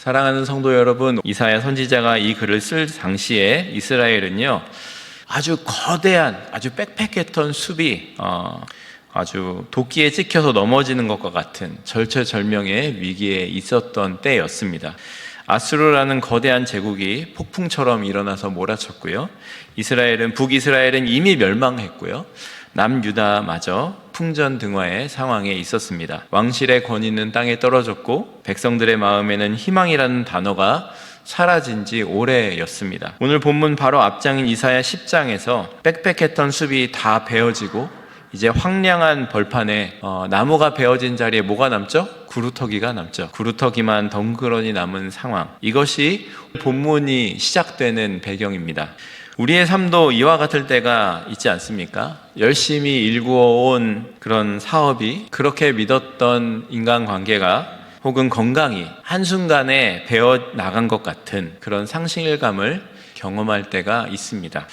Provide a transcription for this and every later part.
사랑하는 성도 여러분, 이사야 선지자가 이 글을 쓸 당시에 이스라엘은요, 아주 거대한, 아주 빽빽했던 숲이 아주 도끼에 찍혀서 넘어지는 것과 같은 절체절명의 위기에 있었던 때였습니다. 아수르라는 거대한 제국이 폭풍처럼 일어나서 몰아쳤고요. 북이스라엘은 이미 멸망했고요. 남유다마저 풍전등화의 상황에 있었습니다. 왕실의 권위는 땅에 떨어졌고 백성들의 마음에는 희망이라는 단어가 사라진 지 오래였습니다. 오늘 본문 바로 앞장인 이사야 10장에서 빽빽했던 숲이 다 베어지고 이제 황량한 벌판에 나무가 베어진 자리에 뭐가 남죠? 구루터기가 남죠. 구루터기만 덩그러니 남은 상황. 이것이 본문이 시작되는 배경입니다. 우리의 삶도 이와 같을 때가 있지 않습니까? 열심히 일구어온 그런 사업이, 그렇게 믿었던 인간관계가 혹은 건강이 한순간에 베어 나간 것 같은 그런 상실감을 경험할 때가 있습니다.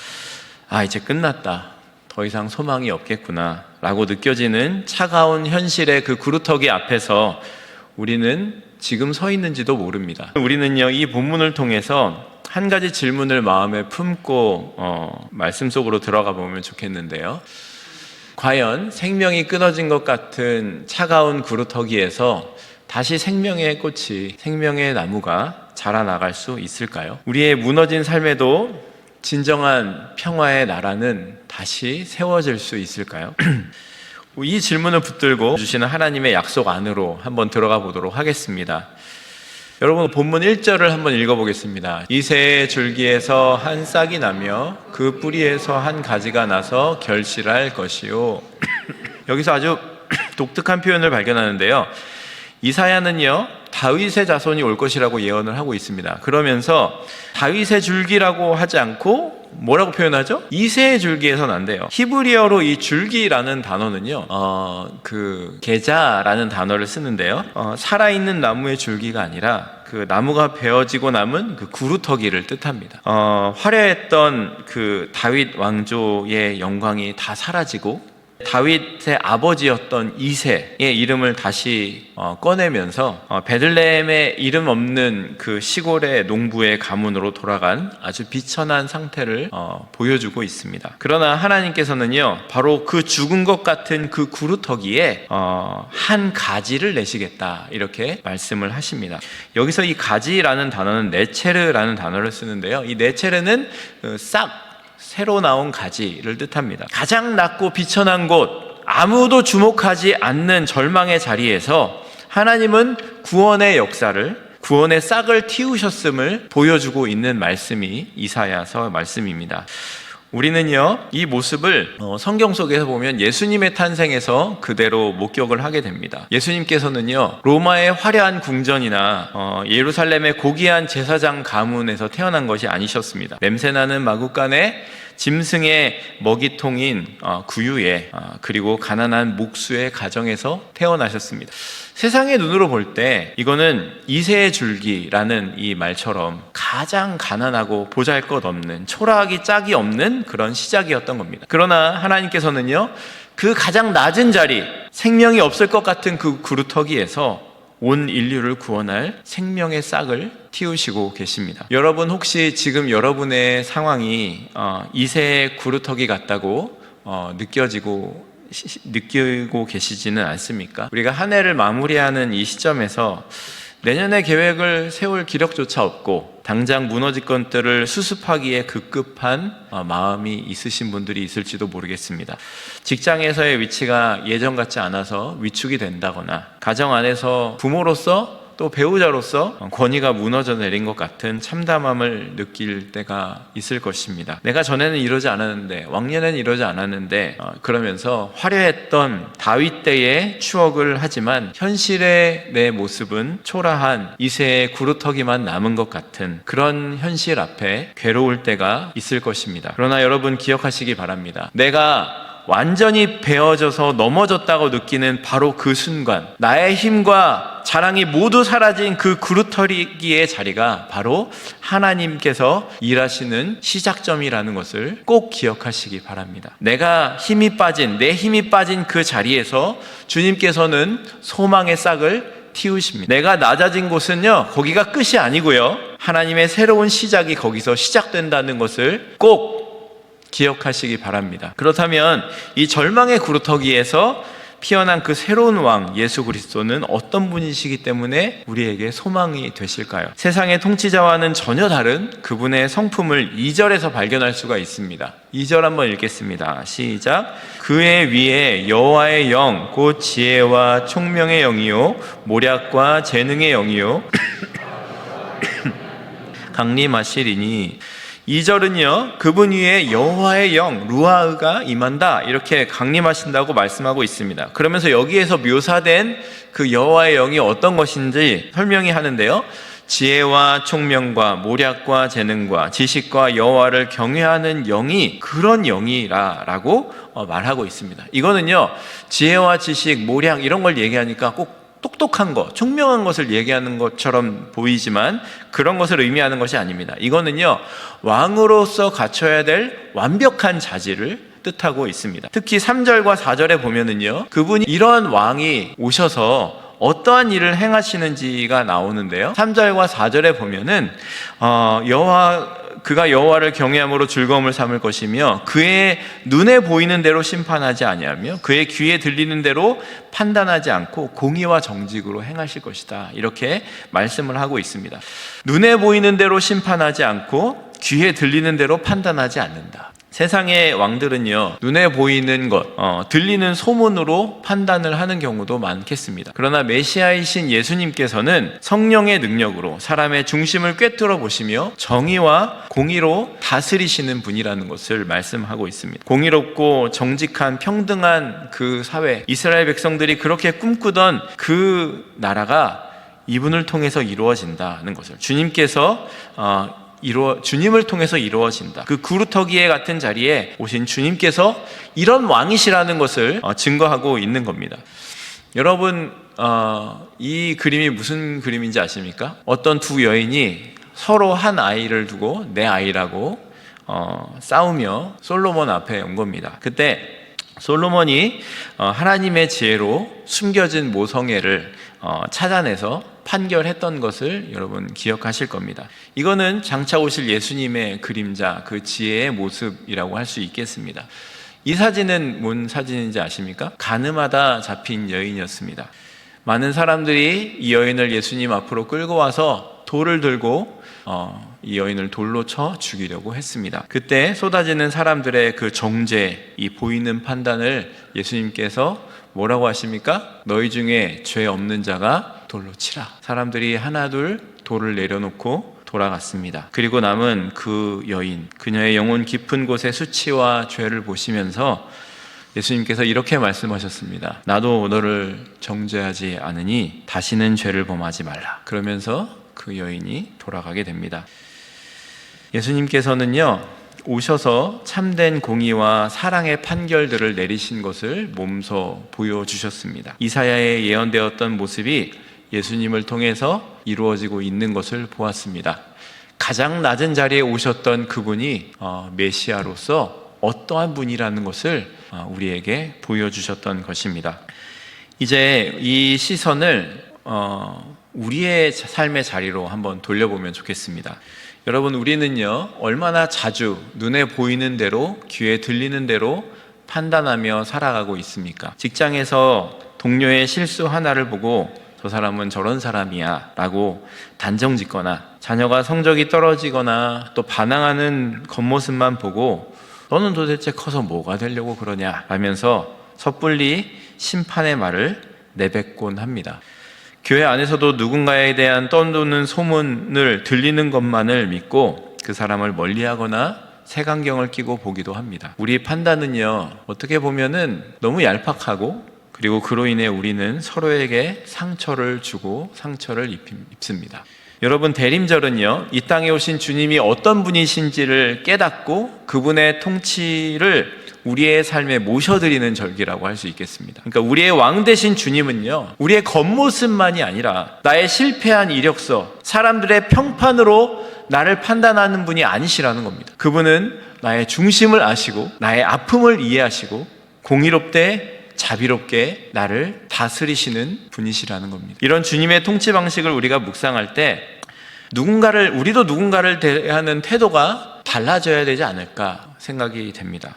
이제 끝났다. 더 이상 소망이 없겠구나 라고 느껴지는 차가운 현실의 그 구루터기 앞에서 우리는 지금 서 있는지도 모릅니다. 우리는요, 이 본문을 통해서 한 가지 질문을 마음에 품고 말씀 속으로 들어가 보면 좋겠는데요. 과연 생명이 끊어진 것 같은 차가운 구루터기에서 다시 생명의 꽃이, 생명의 나무가 자라나갈 수 있을까요? 우리의 무너진 삶에도 진정한 평화의 나라는 다시 세워질 수 있을까요? 이 질문을 붙들고 주시는 하나님의 약속 안으로 한번 들어가 보도록 하겠습니다. 여러분, 본문 1절을 한번 읽어보겠습니다. 이새의 줄기에서 한 싹이 나며 그 뿌리에서 한 가지가 나서 결실할 것이요. 여기서 아주 독특한 표현을 발견하는데요. 이사야는요, 다윗의 자손이 올 것이라고 예언을 하고 있습니다. 그러면서 다윗의 줄기라고 하지 않고 뭐라고 표현하죠? 이새의 줄기에서 난대요. 히브리어로 이 줄기라는 단어는요, 계자라는 단어를 쓰는데요, 살아있는 나무의 줄기가 아니라 그 나무가 베어지고 남은 그 구루터기를 뜻합니다. 화려했던 그 다윗 왕조의 영광이 다 사라지고 다윗의 아버지였던 이새의 이름을 다시 꺼내면서 베들레헴의 이름 없는 그 시골의 농부의 가문으로 돌아간 아주 비천한 상태를 보여주고 있습니다. 그러나 하나님께서는요, 바로 그 죽은 것 같은 그 구루터기에 한 가지를 내시겠다, 이렇게 말씀을 하십니다. 여기서 이 가지라는 단어는 네체르라는 단어를 쓰는데요, 이 네체르는 새로 나온 가지를 뜻합니다. 가장 낮고 비천한 곳, 아무도 주목하지 않는 절망의 자리에서 하나님은 구원의 역사를, 구원의 싹을 틔우셨음을 보여주고 있는 말씀이 이사야서 말씀입니다. 우리는요, 이 모습을 성경 속에서 보면 예수님의 탄생에서 그대로 목격을 하게 됩니다. 예수님께서는요, 로마의 화려한 궁전이나 예루살렘의 고귀한 제사장 가문에서 태어난 것이 아니셨습니다. 냄새나는 마구간에 짐승의 먹이통인 구유에, 그리고 가난한 목수의 가정에서 태어나셨습니다. 세상의 눈으로 볼 때 이거는 이새의 줄기라는 이 말처럼 가장 가난하고 보잘것없는, 초라하기 짝이 없는 그런 시작이었던 겁니다. 그러나 하나님께서는요, 그 가장 낮은 자리, 생명이 없을 것 같은 그 구루터기에서 온 인류를 구원할 생명의 싹을 틔우시고 계십니다. 여러분, 혹시 지금 여러분의 상황이 이새의 구루터기 같다고 느끼고 계시지는 않습니까? 우리가 한 해를 마무리하는 이 시점에서 내년의 계획을 세울 기력조차 없고 당장 무너질 것들을 수습하기에 급급한 마음이 있으신 분들이 있을지도 모르겠습니다. 직장에서의 위치가 예전 같지 않아서 위축이 된다거나, 가정 안에서 부모로서 또 배우자로서 권위가 무너져 내린 것 같은 참담함을 느낄 때가 있을 것입니다. 내가 전에는 이러지 않았는데, 왕년에는 이러지 않았는데, 그러면서 화려했던 다윗 때의 추억을 하지만 현실의 내 모습은 초라한 이새의 구루터기만 남은 것 같은 그런 현실 앞에 괴로울 때가 있을 것입니다. 그러나 여러분, 기억하시기 바랍니다. 내가 완전히 베어져서 넘어졌다고 느끼는 바로 그 순간, 나의 힘과 자랑이 모두 사라진 그 구루터기의 자리가 바로 하나님께서 일하시는 시작점이라는 것을 꼭 기억하시기 바랍니다. 내 힘이 빠진 그 자리에서 주님께서는 소망의 싹을 틔우십니다. 내가 낮아진 곳은요, 거기가 끝이 아니고요, 하나님의 새로운 시작이 거기서 시작된다는 것을 꼭 기억하시기 바랍니다. 그렇다면 이 절망의 구루터기에서 피어난 그 새로운 왕 예수 그리스도는 어떤 분이시기 때문에 우리에게 소망이 되실까요? 세상의 통치자와는 전혀 다른 그분의 성품을 2절에서 발견할 수가 있습니다. 2절 한번 읽겠습니다. 시작. 그의 위에 여호와의 영 곧 지혜와 총명의 영이요 모략과 재능의 영이요 강림하시리니. 2절은요, 그분 위에 여호와의 영, 루아흐가 임한다, 이렇게 강림하신다고 말씀하고 있습니다. 그러면서 여기에서 묘사된 그 여호와의 영이 어떤 것인지 설명이 하는데요, 지혜와 총명과 모략과 재능과 지식과 여호와를 경외하는 영이 그런 영이라고 말하고 있습니다. 이거는요, 지혜와 지식, 모략 이런 걸 얘기하니까 꼭 똑똑한 것, 총명한 것을 얘기하는 것처럼 보이지만 그런 것을 의미하는 것이 아닙니다. 이거는요, 왕으로서 갖춰야 될 완벽한 자질을 뜻하고 있습니다. 특히 3절과 4절에 보면은요, 그분이 이러한 왕이 오셔서 어떠한 일을 행하시는지가 나오는데요, 3절과 4절에 보면은 그가 여호와를 경외함으로 즐거움을 삼을 것이며 그의 눈에 보이는 대로 심판하지 아니하며 그의 귀에 들리는 대로 판단하지 않고 공의와 정직으로 행하실 것이다, 이렇게 말씀을 하고 있습니다. 눈에 보이는 대로 심판하지 않고 귀에 들리는 대로 판단하지 않는다. 세상의 왕들은요, 눈에 보이는 것, 들리는 소문으로 판단을 하는 경우도 많겠습니다. 그러나 메시아이신 예수님께서는 성령의 능력으로 사람의 중심을 꿰뚫어 보시며 정의와 공의로 다스리시는 분이라는 것을 말씀하고 있습니다. 공의롭고 정직한 평등한 그 사회, 이스라엘 백성들이 그렇게 꿈꾸던 그 나라가 이분을 통해서 이루어진다는 것을, 주님을 통해서 이루어진다. 그 구루터기에 같은 자리에 오신 주님께서 이런 왕이시라는 것을 증거하고 있는 겁니다. 여러분, 이 그림이 무슨 그림인지 아십니까? 어떤 두 여인이 서로 한 아이를 두고 내 아이라고 싸우며 솔로몬 앞에 온 겁니다. 그때 솔로몬이 하나님의 지혜로 숨겨진 모성애를 찾아내서 판결했던 것을 여러분 기억하실 겁니다. 이거는 장차 오실 예수님의 그림자, 그 지혜의 모습이라고 할 수 있겠습니다. 이 사진은 뭔 사진인지 아십니까? 가늠하다 잡힌 여인이었습니다. 많은 사람들이 이 여인을 예수님 앞으로 끌고 와서 돌을 들고 이 여인을 돌로 쳐 죽이려고 했습니다. 그때 쏟아지는 사람들의 그 정죄, 이 보이는 판단을 예수님께서 뭐라고 하십니까? 너희 중에 죄 없는 자가 돌로 치라. 사람들이 하나둘 돌을 내려놓고 돌아갔습니다. 그리고 남은 그 여인, 그녀의 영혼 깊은 곳의 수치와 죄를 보시면서 예수님께서 이렇게 말씀하셨습니다. 나도 너를 정죄하지 않으니 다시는 죄를 범하지 말라. 그러면서 그 여인이 돌아가게 됩니다. 예수님께서는요, 오셔서 참된 공의와 사랑의 판결들을 내리신 것을 몸소 보여주셨습니다. 이사야에 예언되었던 모습이 예수님을 통해서 이루어지고 있는 것을 보았습니다. 가장 낮은 자리에 오셨던 그분이 메시아로서 어떠한 분이라는 것을 우리에게 보여주셨던 것입니다. 이제 이 시선을 우리의 삶의 자리로 한번 돌려보면 좋겠습니다. 여러분, 우리는요, 얼마나 자주 눈에 보이는 대로, 귀에 들리는 대로 판단하며 살아가고 있습니까? 직장에서 동료의 실수 하나를 보고 저 사람은 저런 사람이야 라고 단정 짓거나, 자녀가 성적이 떨어지거나 또 반항하는 겉모습만 보고 너는 도대체 커서 뭐가 되려고 그러냐 라면서 섣불리 심판의 말을 내뱉곤 합니다. 교회 안에서도 누군가에 대한 떠도는 소문을 들리는 것만을 믿고 그 사람을 멀리하거나 색안경을 끼고 보기도 합니다. 우리의 판단은요, 어떻게 보면은 너무 얄팍하고, 그리고 그로 인해 우리는 서로에게 상처를 주고 상처를 입습니다. 여러분, 대림절은요, 이 땅에 오신 주님이 어떤 분이신지를 깨닫고 그분의 통치를 우리의 삶에 모셔드리는 절기라고 할 수 있겠습니다. 그러니까 우리의 왕 되신 주님은요, 우리의 겉모습만이 아니라 나의 실패한 이력서, 사람들의 평판으로 나를 판단하는 분이 아니시라는 겁니다. 그분은 나의 중심을 아시고 나의 아픔을 이해하시고 공의롭되 자비롭게 나를 다스리시는 분이시라는 겁니다. 이런 주님의 통치 방식을 우리가 묵상할 때 우리도 누군가를 대하는 태도가 달라져야 되지 않을까 생각이 됩니다.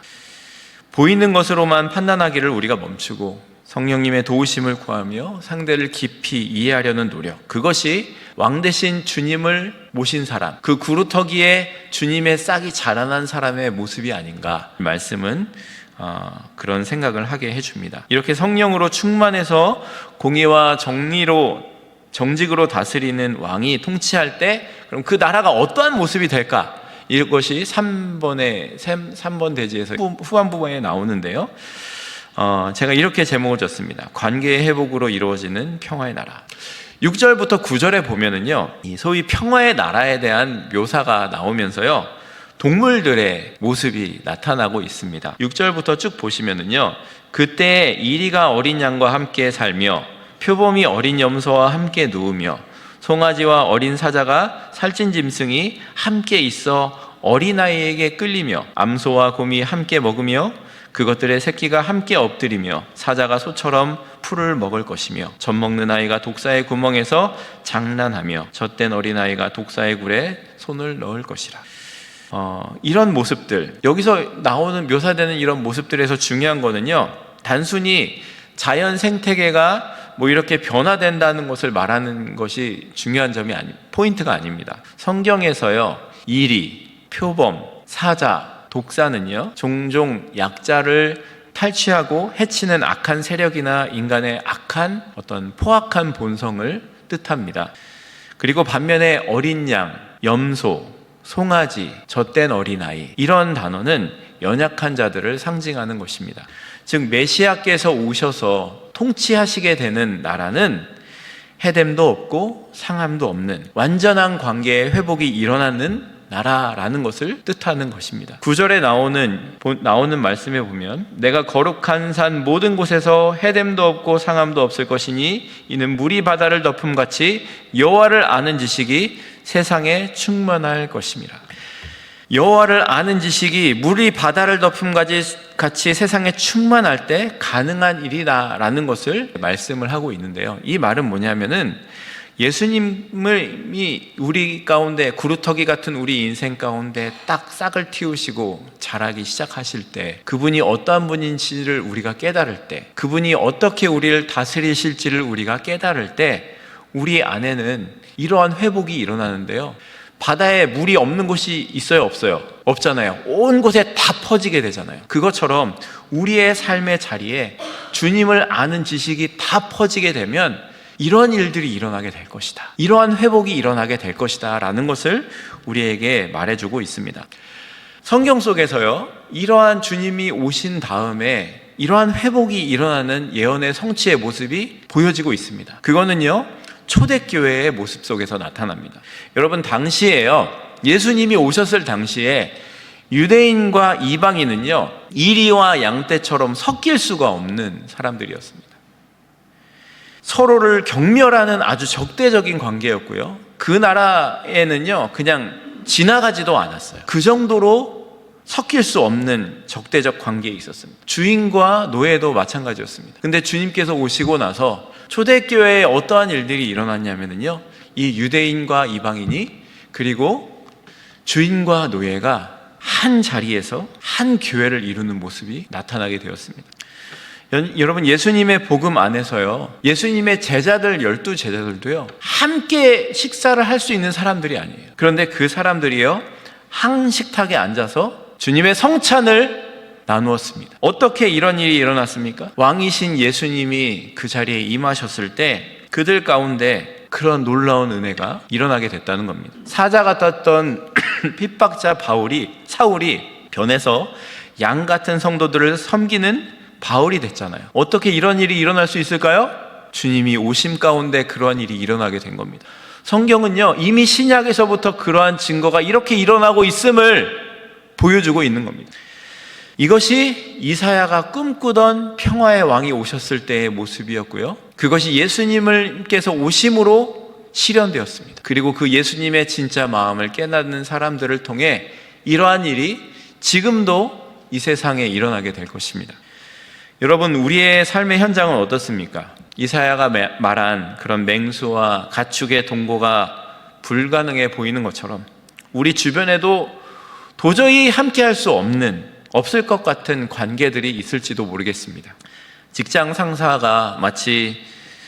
보이는 것으로만 판단하기를 우리가 멈추고 성령님의 도우심을 구하며 상대를 깊이 이해하려는 노력, 그것이 왕 대신 주님을 모신 사람, 그 구루터기에 주님의 싹이 자라난 사람의 모습이 아닌가. 말씀은 그런 생각을 하게 해줍니다. 이렇게 성령으로 충만해서 공의와 정직으로 다스리는 왕이 통치할 때 그럼 그 나라가 어떠한 모습이 될까? 이것이 3번 대지에서 후반 부분에 나오는데요. 제가 이렇게 제목을 줬습니다. 관계의 회복으로 이루어지는 평화의 나라. 6절부터 9절에 보면은요, 이 소위 평화의 나라에 대한 묘사가 나오면서요, 동물들의 모습이 나타나고 있습니다. 6절부터 쭉 보시면은요, 그때 이리가 어린 양과 함께 살며 표범이 어린 염소와 함께 누우며 송아지와 어린 사자가 살찐 짐승이 함께 있어 어린아이에게 끌리며 암소와 곰이 함께 먹으며 그것들의 새끼가 함께 엎드리며 사자가 소처럼 풀을 먹을 것이며 젖 먹는 아이가 독사의 구멍에서 장난하며 젖된 어린아이가 독사의 굴에 손을 넣을 것이라. 이런 모습들, 여기서 묘사되는 이런 모습들에서 중요한 거는요, 단순히 자연 생태계가 이렇게 변화된다는 것을 말하는 것이 중요한 점이 포인트가 아닙니다. 성경에서요, 이리, 표범, 사자, 독사는요, 종종 약자를 탈취하고 해치는 악한 세력이나 인간의 악한 어떤 포악한 본성을 뜻합니다. 그리고 반면에 어린 양, 염소, 송아지, 젖된 어린아이, 이런 단어는 연약한 자들을 상징하는 것입니다. 즉 메시아께서 오셔서 통치하시게 되는 나라는 해됨도 없고 상함도 없는 완전한 관계의 회복이 일어나는 나라라는 것을 뜻하는 것입니다. 9절에 나오는 말씀에 보면 내가 거룩한 산 모든 곳에서 해됨도 없고 상함도 없을 것이니 이는 물이 바다를 덮음같이 여호와를 아는 지식이 세상에 충만할 것입니다. 여호와를 아는 지식이 물이 바다를 덮음같이 세상에 충만할 때 가능한 일이다라는 것을 말씀을 하고 있는데요. 이 말은 뭐냐면은 예수님이 우리 가운데 구루터기 같은 우리 인생 가운데 딱 싹을 틔우시고 자라기 시작하실 때 그분이 어떠한 분인지를 우리가 깨달을 때 그분이 어떻게 우리를 다스리실지를 우리가 깨달을 때 우리 안에는 이러한 회복이 일어나는데요. 바다에 물이 없는 곳이 있어요, 없어요? 없잖아요. 온 곳에 다 퍼지게 되잖아요. 그것처럼 우리의 삶의 자리에 주님을 아는 지식이 다 퍼지게 되면 이러한 일들이 일어나게 될 것이다. 이러한 회복이 일어나게 될 것이다 라는 것을 우리에게 말해주고 있습니다. 성경 속에서요, 이러한 주님이 오신 다음에 이러한 회복이 일어나는 예언의 성취의 모습이 보여지고 있습니다. 그거는요, 초대교회의 모습 속에서 나타납니다. 여러분, 당시에요, 예수님이 오셨을 당시에 유대인과 이방인은요, 이리와 양떼처럼 섞일 수가 없는 사람들이었습니다. 서로를 경멸하는 아주 적대적인 관계였고요. 그 나라에는요, 그냥 지나가지도 않았어요. 그 정도로 섞일 수 없는 적대적 관계에 있었습니다. 주인과 노예도 마찬가지였습니다. 근데 주님께서 오시고 나서 초대교회에 어떠한 일들이 일어났냐면요, 이 유대인과 이방인이 그리고 주인과 노예가 한 자리에서 한 교회를 이루는 모습이 나타나게 되었습니다. 여러분, 예수님의 복음 안에서요, 예수님의 제자들 12제자들도요 함께 식사를 할 수 있는 사람들이 아니에요. 그런데 그 사람들이요 한 식탁에 앉아서 주님의 성찬을 나누었습니다. 어떻게 이런 일이 일어났습니까? 왕이신 예수님이 그 자리에 임하셨을 때 그들 가운데 그런 놀라운 은혜가 일어나게 됐다는 겁니다. 사자 같았던 핍박자 사울이 변해서 양 같은 성도들을 섬기는 바울이 됐잖아요. 어떻게 이런 일이 일어날 수 있을까요? 주님이 오심 가운데 그러한 일이 일어나게 된 겁니다. 성경은요, 이미 신약에서부터 그러한 증거가 이렇게 일어나고 있음을 보여주고 있는 겁니다. 이것이 이사야가 꿈꾸던 평화의 왕이 오셨을 때의 모습이었고요, 그것이 예수님께서 오심으로 실현되었습니다. 그리고 그 예수님의 진짜 마음을 깨닫는 사람들을 통해 이러한 일이 지금도 이 세상에 일어나게 될 것입니다. 여러분, 우리의 삶의 현장은 어떻습니까? 이사야가 말한 그런 맹수와 가축의 동거가 불가능해 보이는 것처럼 우리 주변에도 도저히 함께할 수 없을 것 같은 관계들이 있을지도 모르겠습니다. 직장 상사가 마치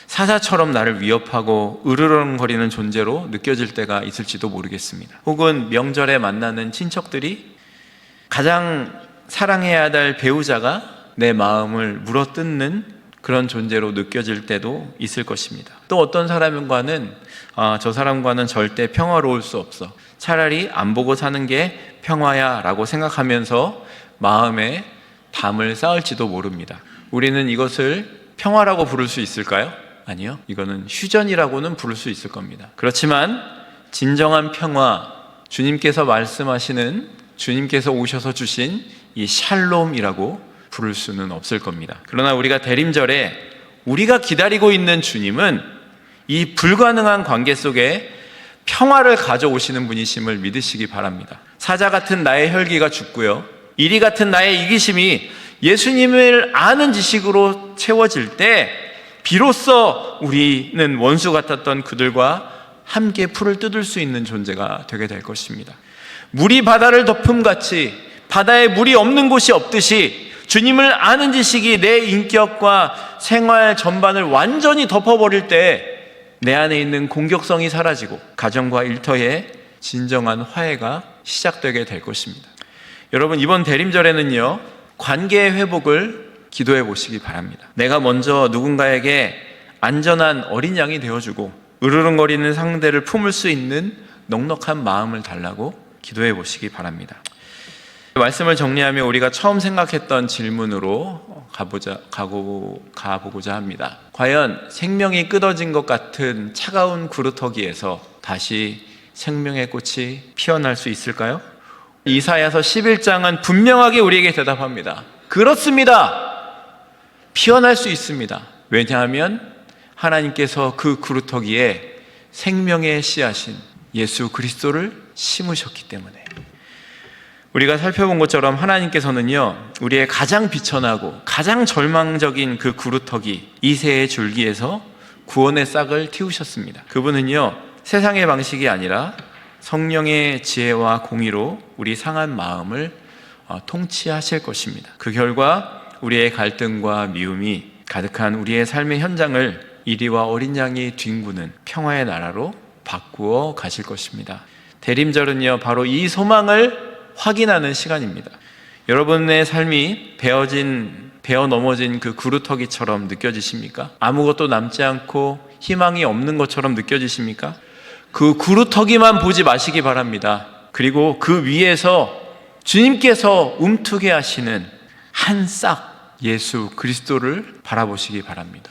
사자처럼 나를 위협하고 으르렁거리는 존재로 느껴질 때가 있을지도 모르겠습니다. 혹은 명절에 만나는 친척들이 가장 사랑해야 할 배우자가 내 마음을 물어뜯는 그런 존재로 느껴질 때도 있을 것입니다. 또 어떤 사람과는 저 사람과는 절대 평화로울 수 없어, 차라리 안 보고 사는 게 평화야 라고 생각하면서 마음에 담을 쌓을지도 모릅니다. 우리는 이것을 평화라고 부를 수 있을까요? 아니요. 이거는 휴전이라고는 부를 수 있을 겁니다. 그렇지만 진정한 평화, 주님께서 말씀하시는, 주님께서 오셔서 주신 이 샬롬이라고 부를 수는 없을 겁니다. 그러나 우리가 대림절에 우리가 기다리고 있는 주님은 이 불가능한 관계 속에 평화를 가져오시는 분이심을 믿으시기 바랍니다. 사자 같은 나의 혈기가 죽고요, 이리 같은 나의 이기심이 예수님을 아는 지식으로 채워질 때 비로소 우리는 원수 같았던 그들과 함께 풀을 뜯을 수 있는 존재가 되게 될 것입니다. 물이 바다를 덮음같이 바다에 물이 없는 곳이 없듯이 주님을 아는 지식이 내 인격과 생활 전반을 완전히 덮어버릴 때 내 안에 있는 공격성이 사라지고 가정과 일터에 진정한 화해가 시작되게 될 것입니다. 여러분, 이번 대림절에는요, 관계의 회복을 기도해 보시기 바랍니다. 내가 먼저 누군가에게 안전한 어린 양이 되어주고 으르렁거리는 상대를 품을 수 있는 넉넉한 마음을 달라고 기도해 보시기 바랍니다. 말씀을 정리하며 우리가 처음 생각했던 질문으로 가보고자 합니다. 과연 생명이 끊어진 것 같은 차가운 구루터기에서 다시 생명의 꽃이 피어날 수 있을까요? 이사야서 11장은 분명하게 우리에게 대답합니다. 그렇습니다. 피어날 수 있습니다. 왜냐하면 하나님께서 그 구루터기에 생명의 씨앗인 예수 그리스도를 심으셨기 때문에. 우리가 살펴본 것처럼 하나님께서는요, 우리의 가장 비천하고 가장 절망적인 그 구루터기 이새의 줄기에서 구원의 싹을 틔우셨습니다. 그분은요, 세상의 방식이 아니라 성령의 지혜와 공의로 우리 상한 마음을 통치하실 것입니다. 그 결과 우리의 갈등과 미움이 가득한 우리의 삶의 현장을 이리와 어린 양이 뒹구는 평화의 나라로 바꾸어 가실 것입니다. 대림절은요, 바로 이 소망을 확인하는 시간입니다. 여러분의 삶이 베어 넘어진 그 구루터기처럼 느껴지십니까? 아무것도 남지 않고 희망이 없는 것처럼 느껴지십니까? 그 구루터기만 보지 마시기 바랍니다. 그리고 그 위에서 주님께서 움트게 하시는 한 싹 예수 그리스도를 바라보시기 바랍니다.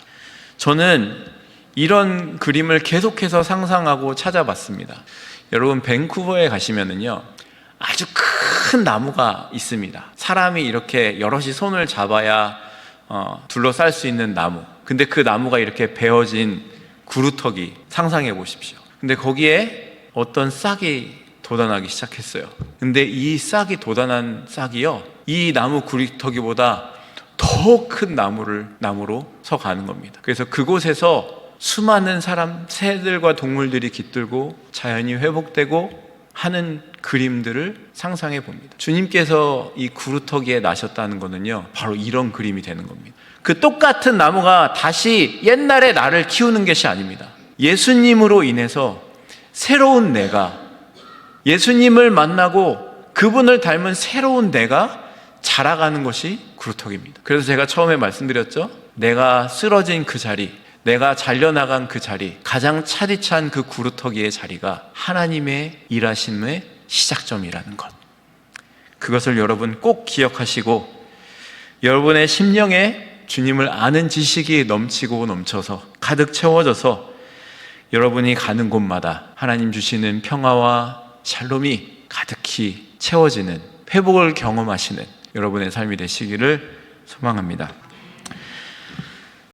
저는 이런 그림을 계속해서 상상하고 찾아봤습니다. 여러분, 밴쿠버에 가시면은요, 아주 큰 나무가 있습니다. 사람이 이렇게 여럿이 손을 잡아야 둘러쌀 수 있는 나무. 근데 그 나무가 이렇게 베어진 구루터기 상상해 보십시오. 근데 거기에 어떤 싹이 돋아나기 시작했어요. 근데 이 싹이 돋아난 싹이요, 이 나무 구루터기보다 더 큰 나무로 서가는 겁니다. 그래서 그곳에서 수많은 새들과 동물들이 깃들고 자연이 회복되고 하는 그림들을 상상해 봅니다. 주님께서 이 구루터기에 나셨다는 것은요, 바로 이런 그림이 되는 겁니다. 그 똑같은 나무가 다시 옛날의 나를 키우는 것이 아닙니다. 예수님으로 인해서 새로운 내가, 예수님을 만나고 그분을 닮은 새로운 내가 자라가는 것이 구루터기입니다. 그래서 제가 처음에 말씀드렸죠, 내가 쓰러진 그 자리, 내가 잘려나간 그 자리, 가장 차디찬 그 구루터기의 자리가 하나님의 일하심의 시작점이라는 것, 그것을 여러분 꼭 기억하시고 여러분의 심령에 주님을 아는 지식이 넘치고 넘쳐서 가득 채워져서 여러분이 가는 곳마다 하나님 주시는 평화와 샬롬이 가득히 채워지는, 회복을 경험하시는 여러분의 삶이 되시기를 소망합니다.